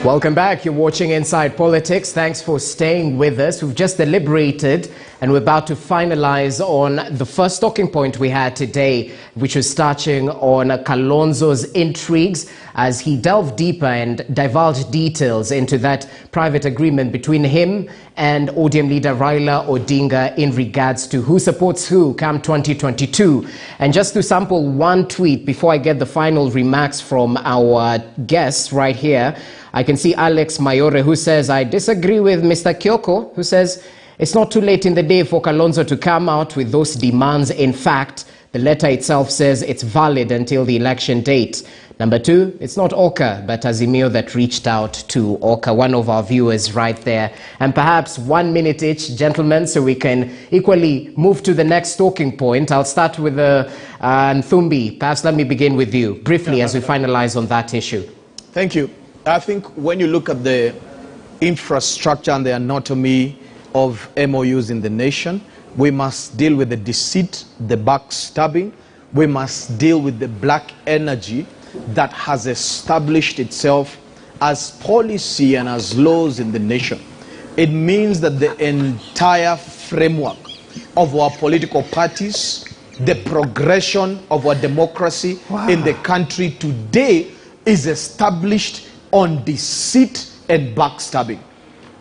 Welcome back. You're watching Inside Politics. Thanks for staying with us. We've just deliberated and we're about to finalize on the first talking point we had today, which was touching on Kalonzo's intrigues as he delved deeper and divulged details into that private agreement between him and ODM leader Raila Odinga in regards to who supports who come 2022. And just to sample one tweet before I get the final remarks from our guests right here, I can see Alex Mayore, who says, I disagree with Mr. Kyoko, who says, it's not too late in the day for Kalonzo to come out with those demands. In fact, the letter itself says it's valid until the election date. Number two, it's not Oka, but Azimio that reached out to Oka, one of our viewers right there. And perhaps 1 minute each, gentlemen, so we can equally move to the next talking point. I'll start with Nthumbi. Perhaps let me begin with you briefly as we finalize on that issue. Thank you. I think when you look at the infrastructure and the anatomy of MOUs in the nation, we must deal with the deceit, the backstabbing. We must deal with the black energy that has established itself as policy and as laws in the nation. It means that the entire framework of our political parties, the progression of our democracy in the country today is established on deceit and backstabbing.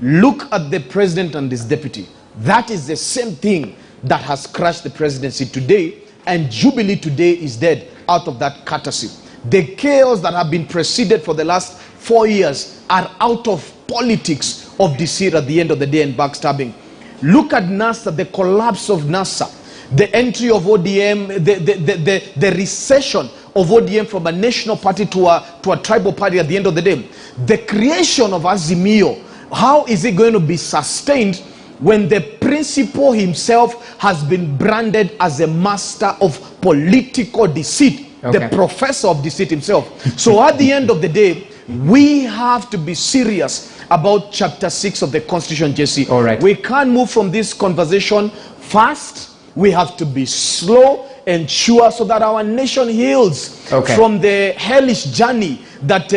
Look at the president and his deputy. That is the same thing that has crashed the presidency today, and Jubilee today is dead out of that courtesy. The chaos that have been preceded for the last 4 years are out of politics of deceit at the end of the day and backstabbing. Look at NASA, the collapse of NASA, the entry of ODM, the recession of ODM from a national party to a tribal party at the end of the day. The creation of Azimio, how is it going to be sustained when the principal himself has been branded as a master of political deceit, the professor of deceit himself? So at the end of the day, we have to be serious about chapter 6 of the Constitution, Jesse. All right. We can't move from this conversation fast. We have to be slow and sure so that our nation heals from the hellish journey that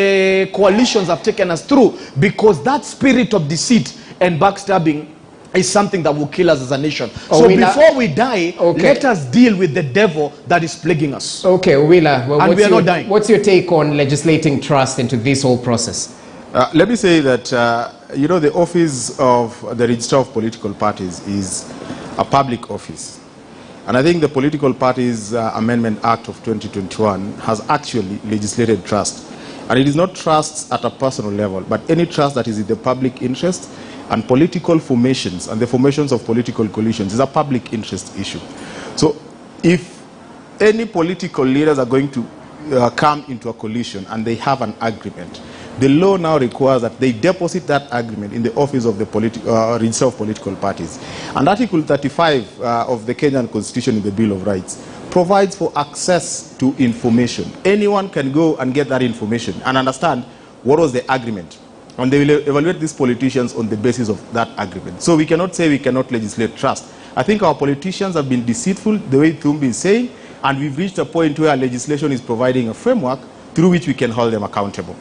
coalitions have taken us through, because that spirit of deceit and backstabbing is something that will kill us as a nation. So before we die, let us deal with the devil that is plaguing us. Okay, Willa, well, and we are not dying. What's your take on legislating trust into this whole process? Let me say that, you know, the office of the Registrar of Political Parties is a public office. And I think the Political Parties Amendment Act of 2021 has actually legislated trust. And it is not trust at a personal level, but any trust that is in the public interest, and political formations and the formations of political coalitions is a public interest issue. So if any political leaders are going to come into a coalition and they have an agreement, the law now requires that they deposit that agreement in the office of the Registrar of Political Parties. And Article 35 of the Kenyan Constitution in the Bill of Rights provides for access to information. Anyone can go and get that information and understand what was the agreement. And they will evaluate these politicians on the basis of that agreement. So we cannot say we cannot legislate trust. I think our politicians have been deceitful, the way Thumbi is saying, and we've reached a point where legislation is providing a framework through which we can hold them accountable.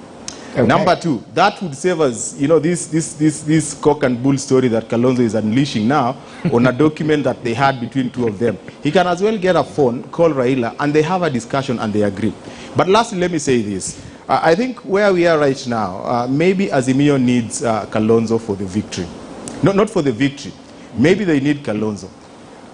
Number two, that would save us, you know, this cock and bull story that Kalonzo is unleashing now on a document that they had between two of them. He can as well get a phone, call Raila, and they have a discussion and they agree. But lastly, let me say this. I think where we are right now, maybe Azimio needs Kalonzo for the victory. No, not for the victory. Maybe they need Kalonzo.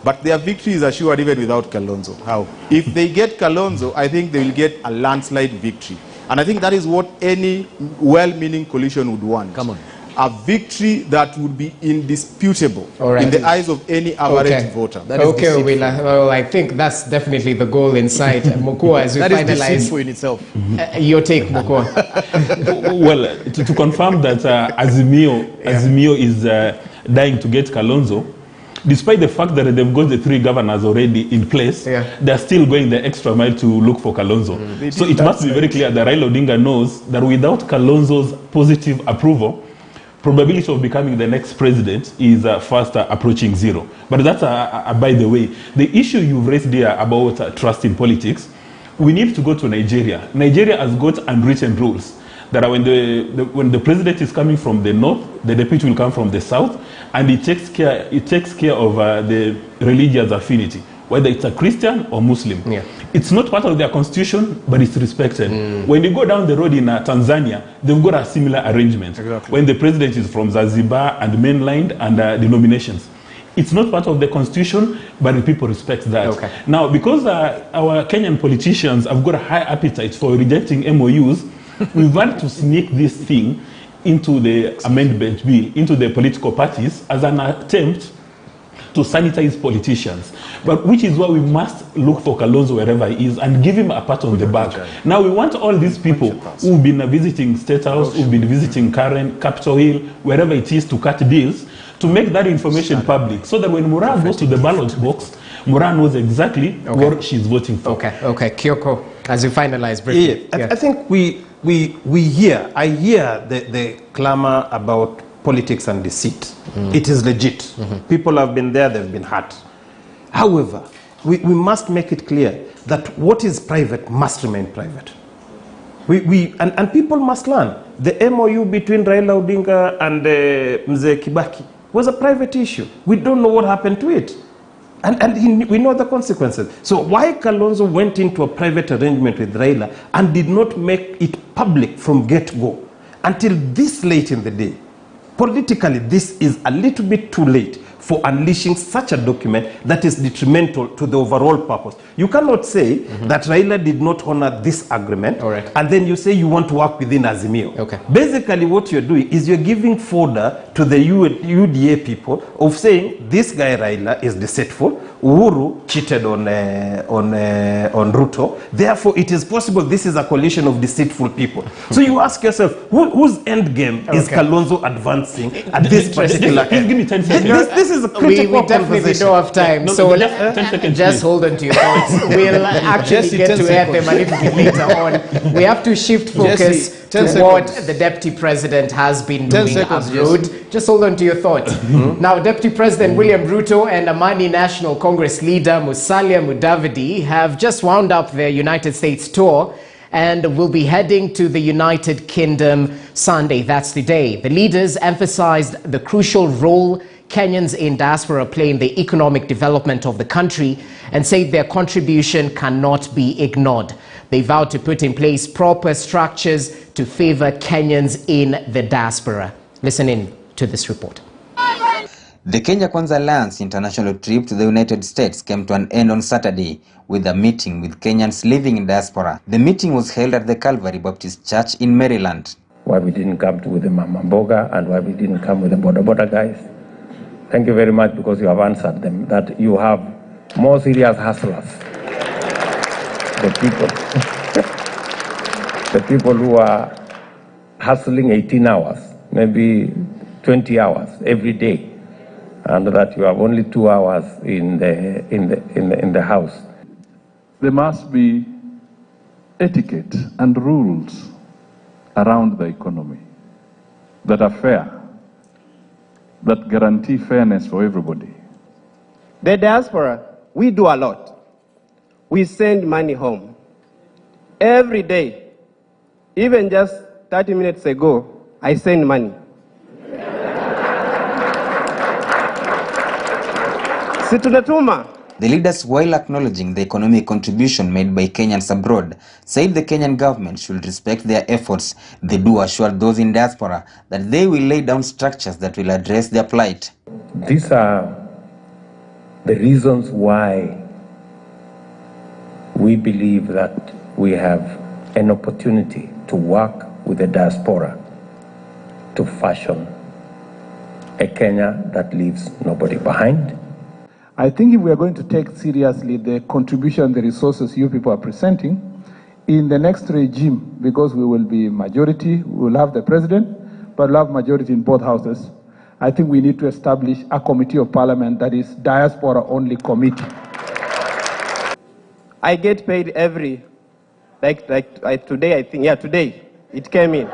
But their victory is assured even without Kalonzo. How? If they get Kalonzo, I think they will get a landslide victory. And I think that is what any well-meaning coalition would want. Come on. A victory that would be indisputable in the eyes of any average voter. Well, I think that's definitely the goal inside. Mokua, as we that finalize. Is deceitful in itself. Your take, Mokua. Well, to confirm that Azimio is dying to get Kalonzo, despite the fact that they've got the 3 governors already in place, they're still going the extra mile to look for Kalonzo. So it must be very clear that Raila Odinga knows that without Kalonzo's positive approval, probability of becoming the next president is fast approaching 0. But that's by the way. The issue you've raised here about trust in politics, we need to go to Nigeria. Nigeria has got unwritten rules that when the president is coming from the north, the deputy will come from the south, and it takes care of the religious affinity, whether it's a Christian or Muslim. Yeah. It's not part of their constitution, but it's respected. When you go down the road in Tanzania, they've got a similar arrangement. Exactly. When the president is from Zanzibar and mainland and denominations. It's not part of the constitution, but the people respect that. Okay. Now, because our Kenyan politicians have got a high appetite for rejecting MOUs, we want to sneak this thing into the amendment bill, into the political parties, as an attempt to sanitize politicians. But which is why we must look for Kalonzo wherever he is and give him a pat on the back. Now we want all these people who've been visiting State House, who've been visiting Karen, Capitol Hill, wherever it is, to cut deals, to make that information public, so that when Mura goes to the ballot box, Mura knows exactly what she's voting for. Okay, Kyoko, as you finalize briefly. I think I hear the clamor about politics and deceit. It is legit. People have been there, they've been hurt. However, we must make it clear that what is private must remain private. And people must learn. The MOU between Raila Odinga and Mzee Kibaki was a private issue. We don't know what happened to it. We know the consequences. So why Kalonzo went into a private arrangement with Raila and did not make it public from get-go until this late in the day? Politically, this is a little bit too late for unleashing such a document that is detrimental to the overall purpose. You cannot say that Raila did not honor this agreement, and then you say you want to work within Azimio. Basically, what you're doing is you're giving fodder to the UDA people of saying this guy Raila is deceitful, Uhuru cheated on Ruto, therefore it is possible this is a coalition of deceitful people. So you ask yourself, whose end game is Kalonzo advancing at this particular end? Give me 10 seconds. This is a critical we definitely don't have time, so just hold on to your thoughts. We'll actually get to air them a little bit later on. We have to shift focus to what the Deputy President has been doing abroad. Just hold on to your thoughts. Now, Deputy President William Ruto and Amani National Congress leader Musalia Mudavadi have just wound up their United States tour and will be heading to the United Kingdom Sunday. That's today. The leaders emphasized the crucial role Kenyans in diaspora play in the economic development of the country and said their contribution cannot be ignored. They vowed to put in place proper structures to favor Kenyans in the diaspora. Listen in to this report. The Kenya Kwanza Alliance international trip to the United States came to an end on Saturday with a meeting with Kenyans living in diaspora. The meeting was held at the Calvary Baptist Church in Maryland. Why we didn't come with the Mama Mboga and why we didn't come with the Boda guys. Thank you very much, because you have answered them, that you have more serious hustlers. The people who are hustling 18 hours, maybe 20 hours every day, and that you have only 2 hours in the house. There must be etiquette and rules around the economy that are fair, that guarantee fairness for everybody. The diaspora, we do a lot. We send money home every day. Even just 30 minutes ago, I sent money. The leaders, while acknowledging the economic contribution made by Kenyans abroad, said the Kenyan government should respect their efforts. They do assure those in diaspora that they will lay down structures that will address their plight. These are the reasons why we believe that we have an opportunity to work with the diaspora to fashion a Kenya that leaves nobody behind. I think if we are going to take seriously the contribution, the resources you people are presenting, in the next regime, because we will be majority, we will have the president, but we'll have majority in both houses, I think we need to establish a committee of parliament that is diaspora-only committee. I get paid every, today, I think, today, it came in.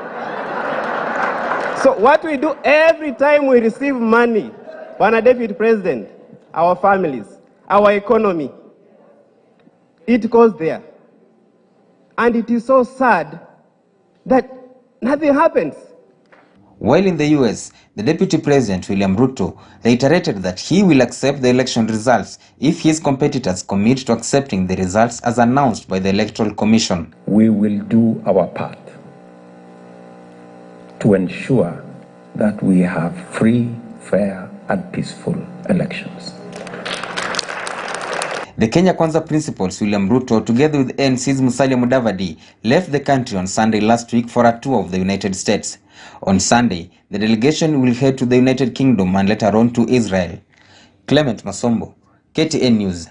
So what we do every time we receive money, Bwana Deputy President, our families, our economy, it goes there. And it is so sad that Nothing happens. While in the US, the Deputy President William Ruto reiterated that he will accept the election results if his competitors commit to accepting the results as announced by the Electoral Commission. We will do our part to ensure that we have free, fair, and peaceful elections. The Kenya Kwanza principals William Ruto, together with ANC's Musalia Mudavadi, left the country on Sunday last week for a tour of the United States. On Sunday, the delegation will head to the United Kingdom and later on to Israel. Clement Masombo, KTN News.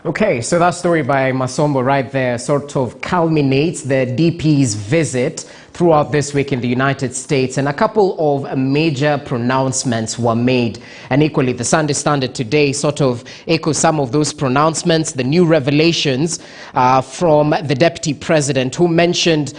Okay, so that story by Masombo right there sort of culminates the DP's visit throughout this week in the United States, and a couple of major pronouncements were made. And equally, the Sunday Standard today sort of echoes some of those pronouncements, the new revelations from the Deputy President, who mentioned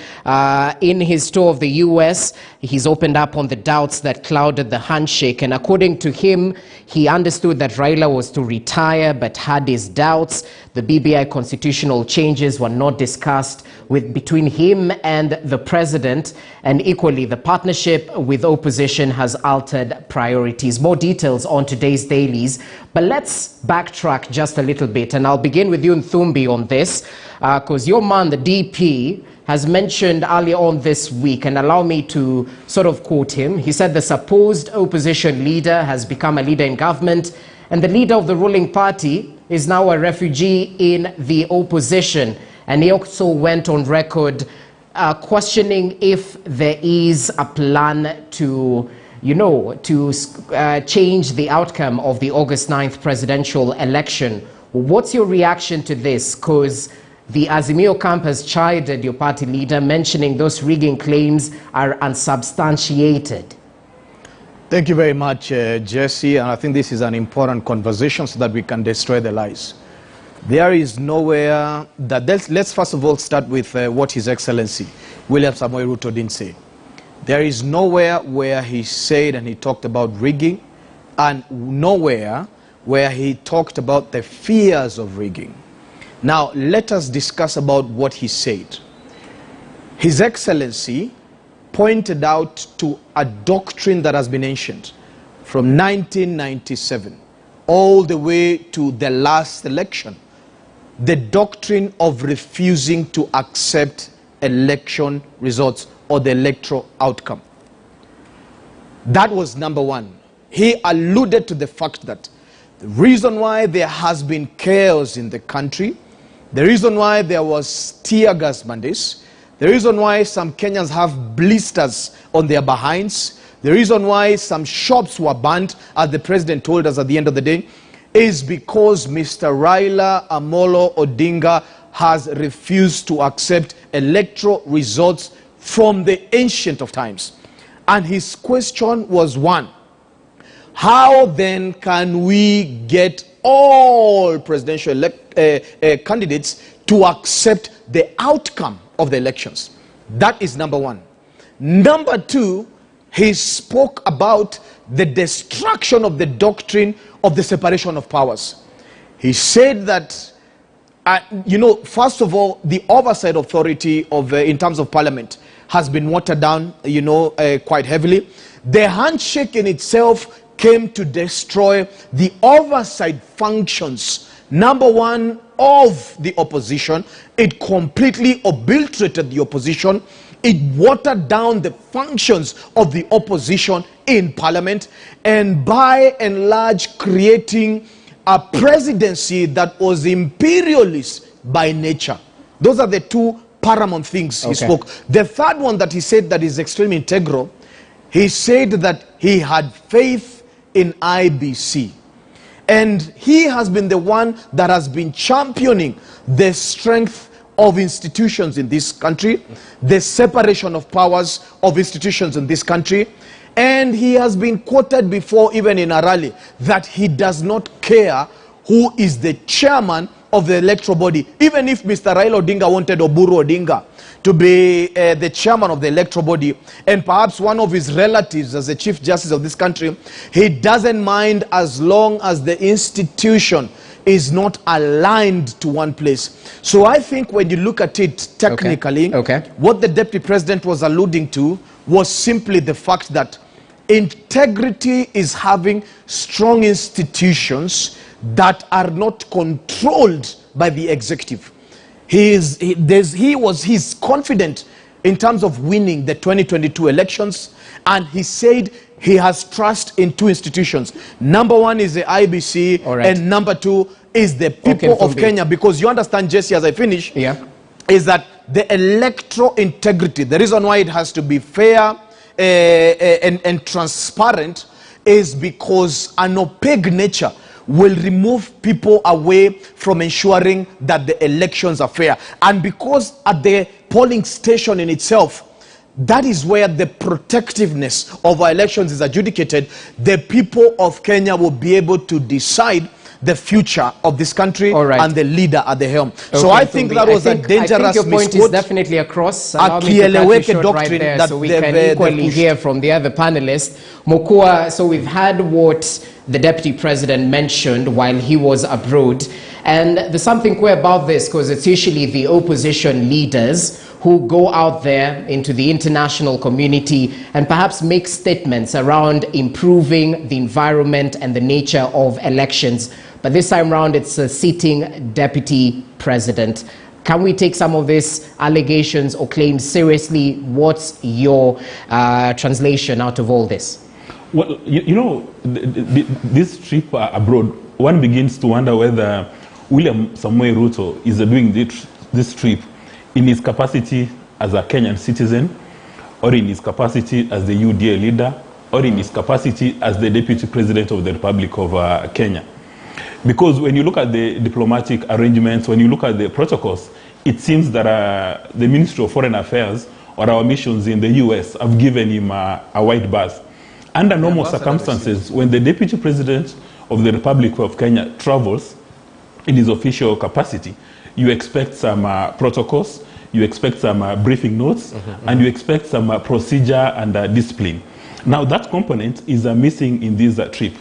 in his tour of the US, he's opened up on the doubts that clouded the handshake. And according to him, he understood that Raila was to retire but had his doubts. The BBI constitutional changes were not discussed between him and the president, and equally the partnership with opposition has altered priorities. More details on today's dailies, but let's backtrack just a little bit, and I'll begin with you, Nthumbi, on this, because your man, the DP, has mentioned earlier on this week, and allow me to sort of quote him. He said the supposed opposition leader has become a leader in government, and the leader of the ruling party is now a refugee in the opposition. And he also went on record questioning if there is a plan to, change the outcome of the August 9th presidential election. What's your reaction to this? Because the Azimio camp has chided your party leader, mentioning those rigging claims are unsubstantiated. Thank you very much, Jesse, and I think this is an important conversation so that we can destroy the lies. There is nowhere that, let's first of all start with what His Excellency William Samoei Ruto didn't say. There is nowhere where he said and he talked about rigging, and nowhere where he talked about the fears of rigging. Now, let us discuss about what he said. His Excellency pointed out to a doctrine that has been ancient from 1997 all the way to the last election, the doctrine of refusing to accept election results or the electoral outcome. That was number one. He alluded to the fact that the reason why there has been chaos in the country, the reason why there was tear gas mandates, the reason why some Kenyans have blisters on their behinds, the reason why some shops were burnt, as the president told us at the end of the day, is because Mr. Raila Amolo Odinga has refused to accept electoral results from the ancient of times. And his question was one: how then can we get all presidential candidates to accept the outcome of the elections? That is number one. Number two, he spoke about the destruction of the doctrine of the separation of powers. He said that, first of all, the oversight authority of, in terms of parliament has been watered down, quite heavily. The handshake in itself came to destroy the oversight functions, number one, of the opposition. It completely obliterated the opposition. It watered down the functions of the opposition in parliament, and by and large creating a presidency that was imperialist by nature. Those are the two paramount things he spoke. The third one that he said that is extremely integral, he said that he had faith in IBC. And he has been the one that has been championing the strength of institutions in this country, the separation of powers of institutions in this country. And he has been quoted before, even in a rally, that he does not care who is the chairman of the electoral body. Even if Mr. Raila Odinga wanted Oburu Odinga to be the chairman of the electoral body, and perhaps one of his relatives as the Chief Justice of this country, he doesn't mind as long as the institution is not aligned to one place. So I think when you look at it technically, what the Deputy President was alluding to was simply the fact that integrity is having strong institutions that are not controlled by the executive. He's confident in terms of winning the 2022 elections, and he said he has trust in two institutions. Number one is the IBC, and number two is the people of Kenya. Because you understand, Jesse, as I finish, is that the electoral integrity, the reason why it has to be fair and transparent, is because an opaque nature will remove people away from ensuring that the elections are fair. And because at the polling station in itself, that is where the protectiveness of our elections is adjudicated, the people of Kenya will be able to decide the future of this country and the leader at the helm. So I think that was a dangerous misquote. I think your point is definitely across. Allow me to cut you short right there so we can equally hear from the other panelists. Mokua, so we've had what the Deputy President mentioned while he was abroad. And there's something queer about this, because it's usually the opposition leaders who go out there into the international community and perhaps make statements around improving the environment and the nature of elections. But this time around, it's a sitting Deputy President. Can we take some of these allegations or claims seriously? What's your translation out of all this? Well, you know, this trip abroad, one begins to wonder whether William Samoei Ruto is doing this trip in his capacity as a Kenyan citizen, or in his capacity as the UDA leader, or in his capacity as the Deputy President of the Republic of Kenya. Because when you look at the diplomatic arrangements, when you look at the protocols, it seems that the Ministry of Foreign Affairs or our missions in the US have given him a white berth. Under normal circumstances, when the Deputy President of the Republic of Kenya travels in his official capacity, you expect some protocols, you expect some briefing notes, and you expect some procedure and discipline. Now that component is missing in this trip.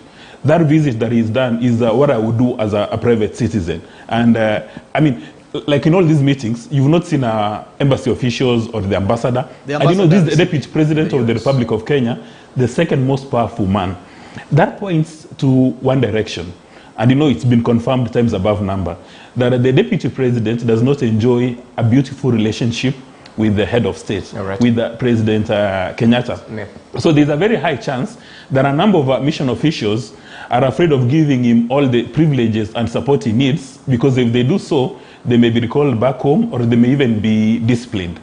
That visit that he's done is what I would do as a private citizen. And I mean, like in all these meetings, you've not seen embassy officials or the ambassador. And you know, this is the Deputy President of the Republic of Kenya, the second most powerful man. That points to one direction. And you know, it's been confirmed times above number, that the Deputy President does not enjoy a beautiful relationship with the head of state, with the President Kenyatta. So there's a very high chance that a number of mission officials are afraid of giving him all the privileges and support he needs, because if they do so, they may be recalled back home or they may even be disciplined.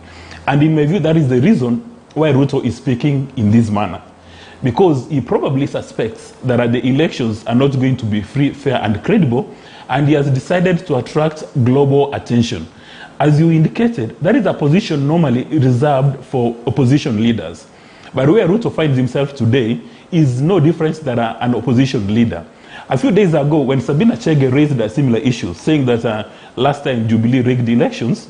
And in my view, that is the reason why Ruto is speaking in this manner. Because he probably suspects that the elections are not going to be free, fair, and credible, and he has decided to attract global attention. As you indicated, that is a position normally reserved for opposition leaders. But where Ruto finds himself today is no different than an opposition leader. A few days ago, when Sabina Chege raised a similar issue, saying that last time Jubilee rigged elections,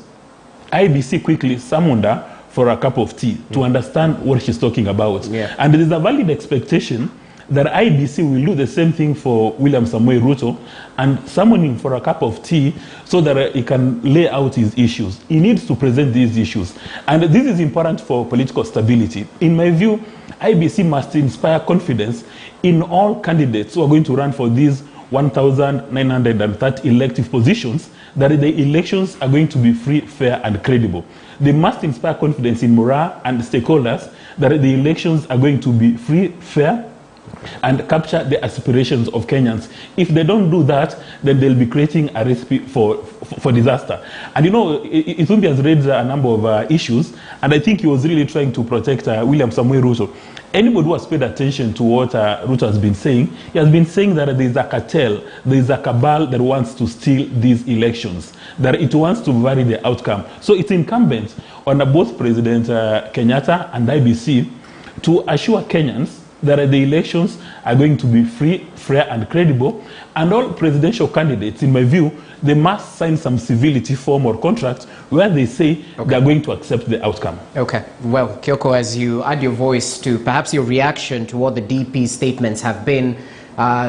IBC quickly summoned her for a cup of tea to understand what she's talking about. And there is a valid expectation that IBC will do the same thing for William Samoei Ruto and summon him for a cup of tea so that he can lay out his issues. He needs to present these issues. And this is important for political stability. In my view, IBC must inspire confidence in all candidates who are going to run for these 1,930 elective positions, that the elections are going to be free, fair, and credible. They must inspire confidence in morale and stakeholders that the elections are going to be free, fair, and capture the aspirations of Kenyans. If they don't do that, then they'll be creating a recipe for disaster. And you know, Itumbi has raised a number of issues, and I think he was really trying to protect William Samoei Ruto. Anybody who has paid attention to what Ruto has been saying, he has been saying that there is a cartel, there is a cabal that wants to steal these elections, that it wants to vary the outcome. So it's incumbent on both President Kenyatta and IBC to assure Kenyans that the elections are going to be free, fair, and credible, and all presidential candidates, in my view, they must sign some civility form or contract where they say they are going to accept the outcome. Okay. Well, Kyoko, as you add your voice to perhaps your reaction to what the DP statements have been,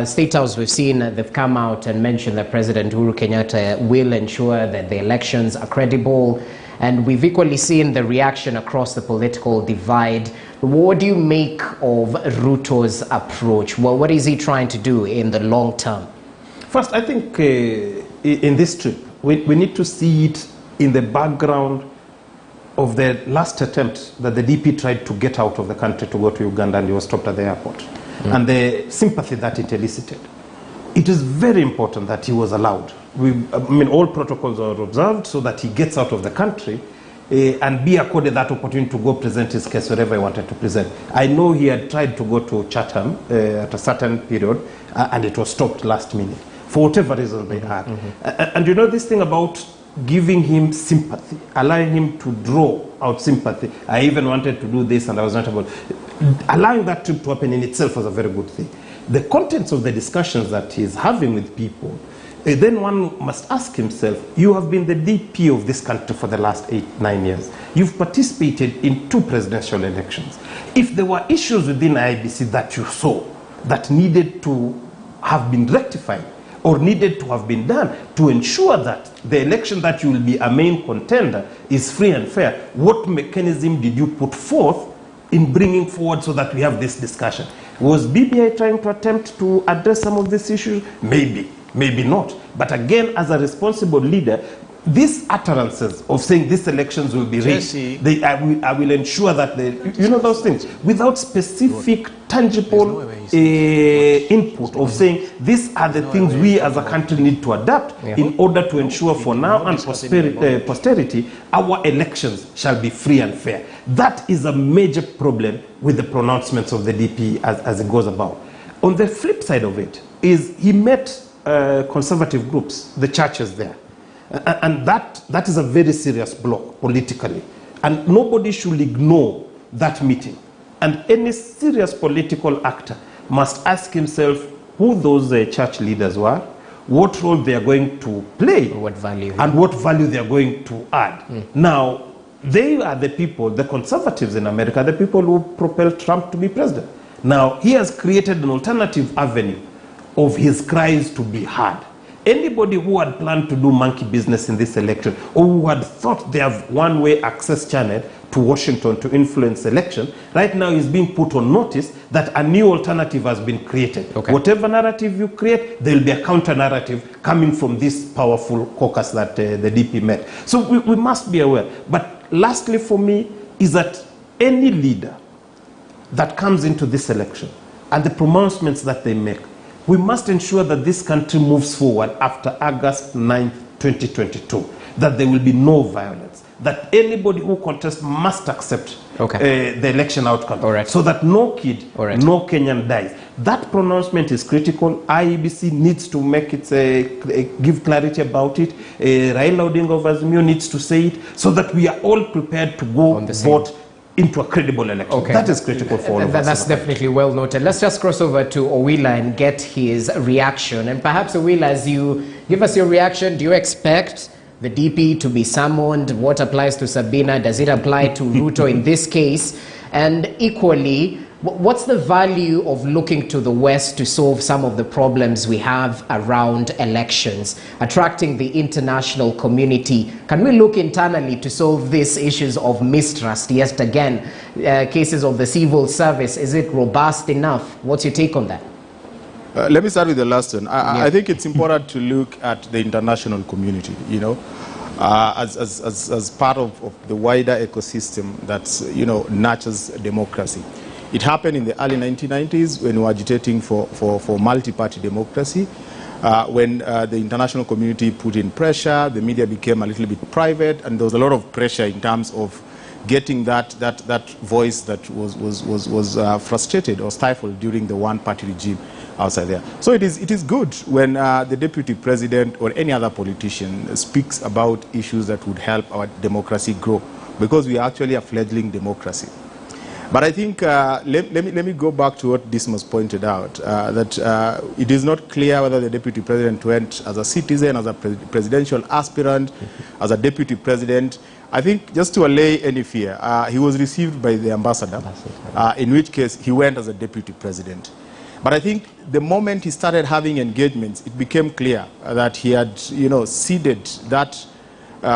State House, we've seen they've come out and mentioned that President Uhuru Kenyatta will ensure that the elections are credible. And we've equally seen the reaction across the political divide. What do you make of Ruto's approach? Well, what is he trying to do in the long term? First, I think in this trip, we need to see it in the background of the last attempt that the DP tried to get out of the country to go to Uganda, and he was stopped at the airport. And the sympathy that it elicited. It is very important that he was allowed. All protocols are observed so that he gets out of the country and be accorded that opportunity to go present his case wherever he wanted to present. I know he had tried to go to Chatham at a certain period and it was stopped last minute for whatever reason they had. And you know this thing about giving him sympathy, allowing him to draw out sympathy. I even wanted to do this and I was not able. Allowing that trip to happen in itself was a very good thing. The contents of the discussions that he's having with people, then one must ask himself, you have been the DP of this country for the last 8-9 years. You've participated in 2 presidential elections. If there were issues within IEBC that you saw that needed to have been rectified or needed to have been done to ensure that the election that you will be a main contender is free and fair, what mechanism did you put forth in bringing forward so that we have this discussion? Was BBI trying to attempt to address some of these issues? Maybe, maybe not. But again, as a responsible leader, these utterances of saying these elections will be rigged, I will ensure that you know those things, without specific, tangible input of saying these are the things we as a country need to adapt in order to ensure for now and posterity, our elections shall be free and fair. That is a major problem with the pronouncements of the DP as it goes about. On the flip side of it is he met conservative groups, the churches there. And that is a very serious block politically. And nobody should ignore that meeting. And any serious political actor must ask himself who those church leaders were, what role they are going to play, what value, and what value they are going to add. Now, they are the people, the conservatives in America, the people who propelled Trump to be president. Now, he has created an alternative avenue of his cries to be heard. Anybody who had planned to do monkey business in this election, or who had thought they have one-way access channel to Washington to influence election, right now is being put on notice that a new alternative has been created. Whatever narrative you create, there will be a counter-narrative coming from this powerful caucus that the DP met. So we must be aware. But lastly for me is that any leader that comes into this election and the pronouncements that they make, we must ensure that this country moves forward after August 9, 2022, that there will be no violence, that anybody who contests must accept the election outcome, so that no kid, no Kenyan dies. That pronouncement is critical. IEBC needs to make it, give clarity about it. Raila Odinga of Azimio needs to say it, so that we are all prepared to go vote into a credible election. That is critical for all of us. That's definitely well noted. Let's just cross over to Owila and get his reaction. And perhaps, Owila, as you give us your reaction, do you expect the DP to be summoned? What applies to Sabina? Does it apply to Ruto in this case? And equally, what's the value of looking to the West to solve some of the problems we have around elections, attracting the international community? Can we look internally to solve these issues of mistrust? Yet again, cases of the civil service, is it robust enough? What's your take on that? Let me start with the last one. I think it's important to look at the international community, you know, as part of the wider ecosystem that's, you know, nurtures democracy. It happened in the early 1990s when we were agitating for multi-party democracy. When the international community put in pressure, the media became a little bit private, and there was a lot of pressure in terms of getting that voice that was frustrated or stifled during the one-party regime outside there. So it is good when the deputy president or any other politician speaks about issues that would help our democracy grow, because we are actually a fledgling democracy. But I think, let me go back to what Dismas pointed out, that it is not clear whether the deputy president went as a citizen, as a presidential aspirant, as a deputy president. I think, just to allay any fear, he was received by the ambassador, in which case he went as a deputy president. But I think the moment he started having engagements, it became clear that he had, ceded that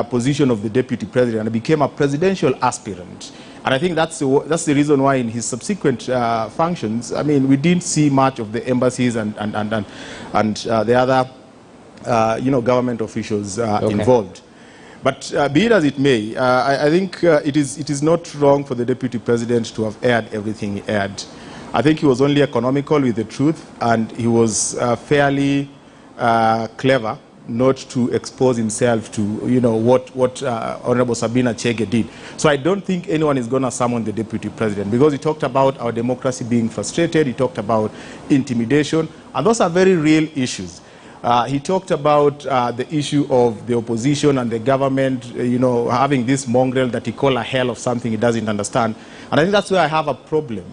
position of the deputy president and became a presidential aspirant. And I think that's the reason why in his subsequent functions, I mean, we didn't see much of the embassies and the other, government officials involved. But be it as it may, I think it is not wrong for the deputy president to have aired everything he aired. I think he was only economical with the truth, and he was fairly clever not to expose himself to, what Honorable Sabina Chege did. So I don't think anyone is going to summon the deputy president, because he talked about our democracy being frustrated, he talked about intimidation, and those are very real issues. He talked about the issue of the opposition and the government, having this mongrel that he called a hell of something he doesn't understand. And I think that's where I have a problem,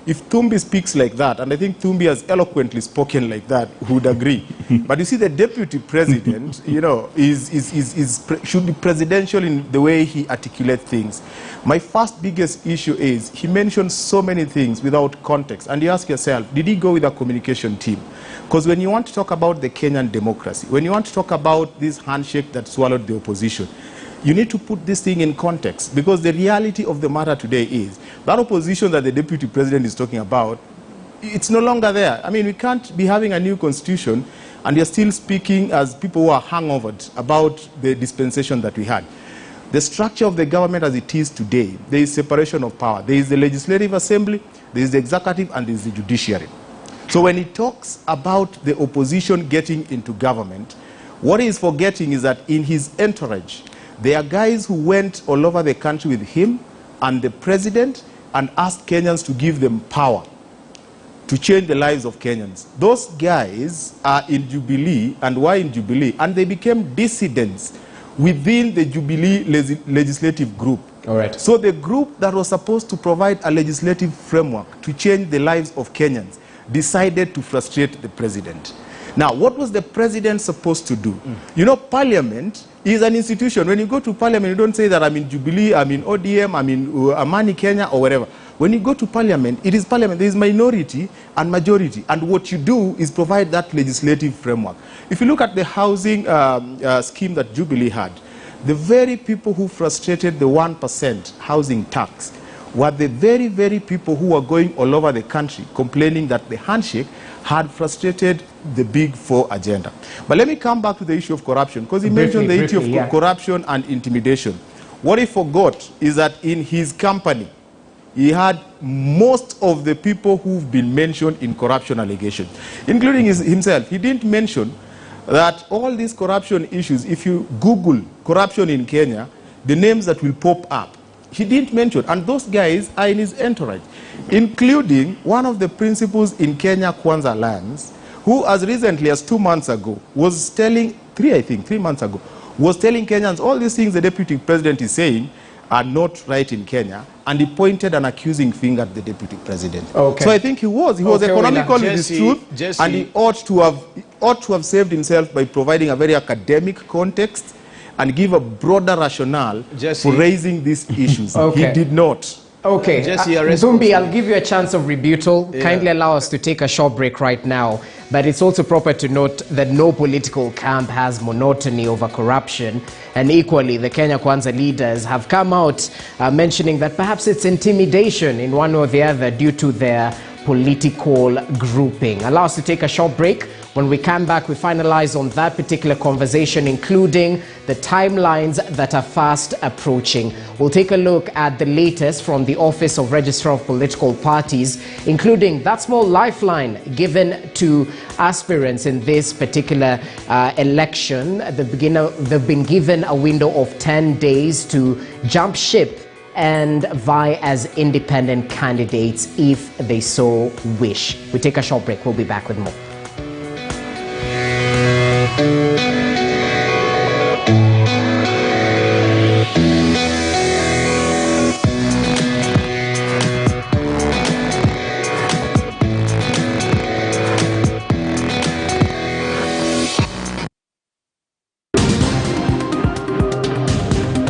If Thumbi speaks like that, and I think Thumbi has eloquently spoken like that, would agree. But you see, the deputy president, should be presidential in the way he articulates things. My first biggest issue is he mentions so many things without context. And you ask yourself, did he go with a communication team? Because when you want to talk about the Kenyan democracy, when you want to talk about this handshake that swallowed the opposition, you need to put this thing in context, because the reality of the matter today is that opposition that the deputy president is talking about, it's no longer there. I mean, we can't be having a new constitution and you're still speaking as people who are hangovered about the dispensation that we had. The structure of the government as it is today, there is separation of power. There is the legislative assembly, there is the executive, and there is the judiciary. So when he talks about the opposition getting into government, what he is forgetting is that in his entourage, there are guys who went all over the country with him and the president and asked Kenyans to give them power to change the lives of Kenyans. Those guys are in Jubilee, and why in Jubilee? And they became dissidents within the Jubilee legislative group. All right. So the group that was supposed to provide a legislative framework to change the lives of Kenyans decided to frustrate the president. Now, what was the president supposed to do? Parliament is an institution. When you go to Parliament, you don't say that I'm in Jubilee, I'm in ODM, I'm in Amani Kenya, or whatever. When you go to Parliament, it is Parliament. There is minority and majority. And what you do is provide that legislative framework. If you look at the housing scheme that Jubilee had, the very people who frustrated the 1% housing tax were the very, very people who were going all over the country complaining that the handshake had frustrated the Big Four agenda. But let me come back to the issue of corruption, because he mentioned the issue of corruption and intimidation. What he forgot is that in his company, he had most of the people who've been mentioned in corruption allegations, including himself. He didn't mention that all these corruption issues, if you Google corruption in Kenya, the names that will pop up, he didn't mention. And those guys are in his entourage, including one of the principals in Kenya Kwanza Lands, who as recently as 2 months ago was telling, 3 months ago, was telling Kenyans all these things the deputy president is saying are not right in Kenya, and he pointed an accusing finger at the deputy president. Okay. So I think he was economical with his truth, and he ought to have saved himself by providing a very academic context and give a broader rationale for raising these issues. He did not. Okay, Zumbi, I'll give you a chance of rebuttal. Kindly allow us to take a short break right now. But it's also proper to note that no political camp has monotony over corruption. And equally, the Kenya Kwanza leaders have come out mentioning that perhaps it's intimidation in one or the other due to their political grouping. Allow us to take a short break. When we come back, we finalize on that particular conversation, including the timelines that are fast approaching. We'll take a look at the latest from the Office of Registrar of Political Parties, including that small lifeline given to aspirants in this particular election. They've been given a window of 10 days to jump ship and vie as independent candidates if they so wish. We take a short break. We'll be back with more.